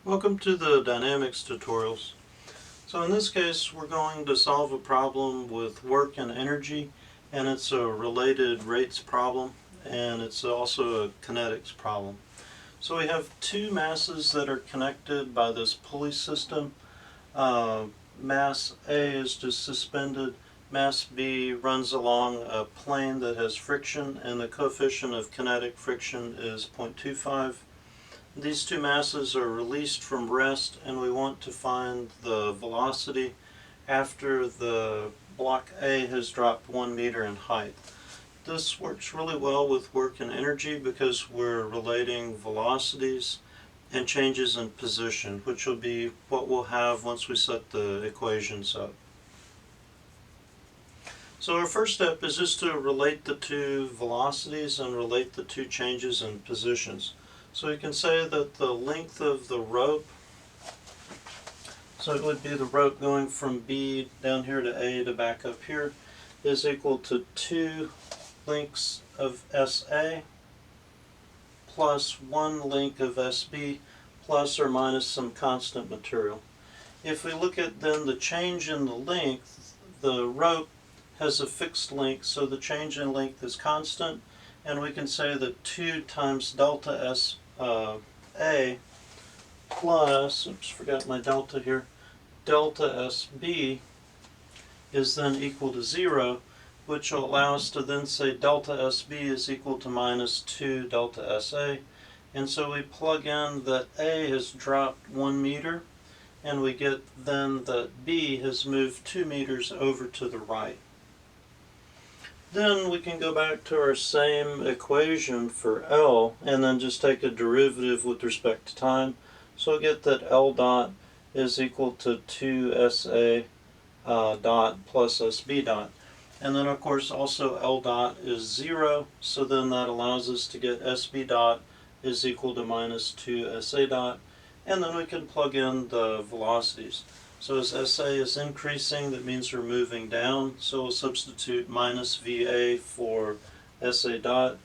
Welcome to the dynamics tutorials. So in this case we're going to solve a problem with work and energy, and it's a related rates problem, and it's also a kinetics problem. So we have two masses that are connected by this pulley system. Mass A is just suspended, mass B runs along a plane that has friction, and the coefficient of kinetic friction is 0.25. These two masses are released from rest, and we want to find the velocity after the block A has dropped 1 meter in height. This works really well with work and energy because we're relating velocities and changes in position, which will be what we'll have once we set the equations up. So our first step is just to relate the two velocities and relate the two changes in positions. So we can say that the length of the rope, so it would be the rope going from B down here to A to back up here, is equal to 2 lengths of SA plus 1 length of SB plus or minus some constant material. If we look at then the change in the length, the rope has a fixed length, so the change in length is constant, and we can say that 2 times delta S A plus, oops, forgot my delta here, delta SB is then equal to 0, which will allow us to then say delta SB is equal to minus 2 delta SA. And so we plug in that A has dropped 1 meter, and we get then that B has moved 2 meters over to the right. Then we can go back to our same equation for L and then just take a derivative with respect to time. So we'll get that L dot is equal to 2SA dot plus SB dot. And then of course also L dot is 0, so then that allows us to get SB dot is equal to minus 2 SA dot. And then we can plug in the velocities. So as SA is increasing, that means we're moving down, so we'll substitute minus VA for SA dot.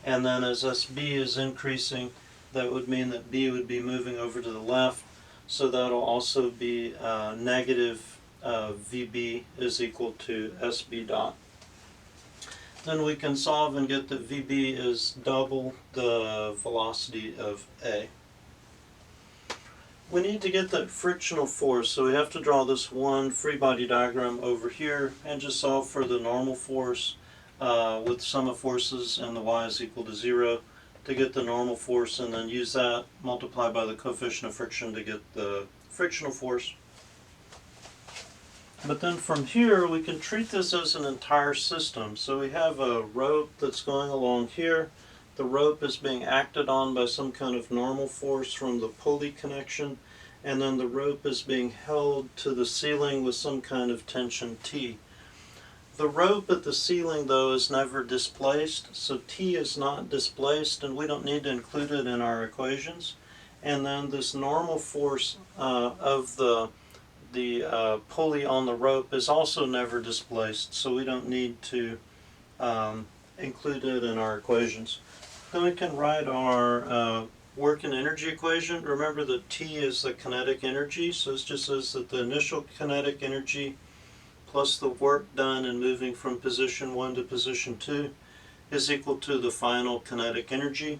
And then as SB is increasing, that would mean that B would be moving over to the left, so that'll also be negative VB is equal to SB dot. Then we can solve and get that VB is double the velocity of A. We need to get that frictional force, so we have to draw this one free body diagram over here and just solve for the normal force with sum of forces and the y is equal to 0 to get the normal force, and then use that multiplied by the coefficient of friction to get the frictional force. But then from here we can treat this as an entire system. So we have a rope that's going along here. The rope is being acted on by some kind of normal force from the pulley connection, and then the rope is being held to the ceiling with some kind of tension T. The rope at the ceiling though is never displaced, so T is not displaced, and we don't need to include it in our equations. And then this normal force of the pulley on the rope is also never displaced, so we don't need to include it in our equations. Then we can write our work and energy equation. Remember that T is the kinetic energy, so it just says that the initial kinetic energy plus the work done in moving from position 1 to position 2 is equal to the final kinetic energy.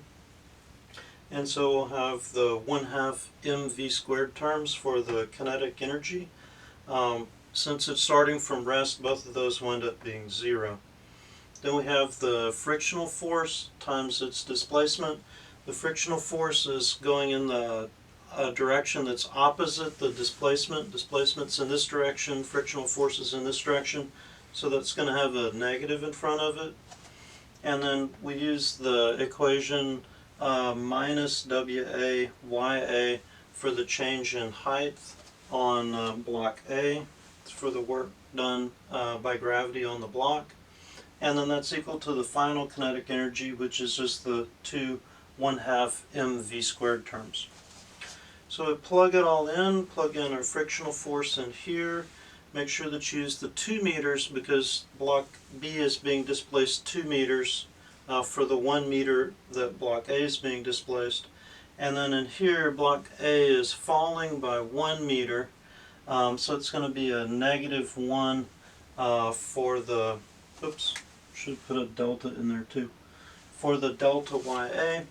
And so we'll have the 1/2 mv squared terms for the kinetic energy. Since it's starting from rest, both of those wind up being 0. Then we have the frictional force times its displacement. The frictional force is going in the direction that's opposite the displacement. Displacement's in this direction, frictional force is in this direction, so that's going to have a negative in front of it. And then we use the equation minus WA YA for the change in height on block A for the work done by gravity on the block. And then that's equal to the final kinetic energy, which is just the 2 1/2 mv squared terms. So we plug it all in, plug in our frictional force in here, make sure that you use the 2 meters because block B is being displaced 2 meters for the 1 meter that block A is being displaced. And then in here, block A is falling by 1 meter. So it's going to be a -1 for the, oops, should put a delta in there too, for the delta YA.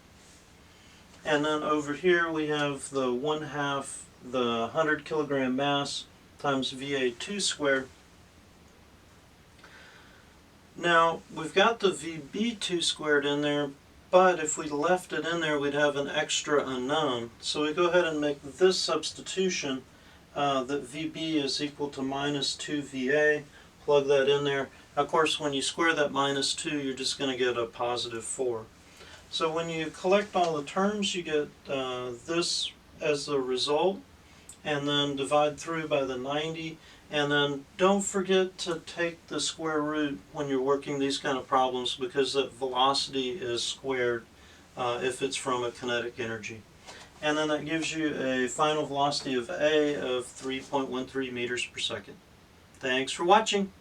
And then over here we have the 1/2, the 100 kilogram mass times VA2 squared. Now we've got the VB2 squared in there, but if we left it in there we'd have an extra unknown. So we go ahead and make this substitution, that VB is equal to -2 VA, plug that in there. Of course when you square that -2 you're just going to get a +4. So when you collect all the terms you get this as the result, and then divide through by the 90, and then don't forget to take the square root when you're working these kind of problems, because that velocity is squared if it's from a kinetic energy. And then that gives you a final velocity of A of 3.13 meters per second. Thanks for watching.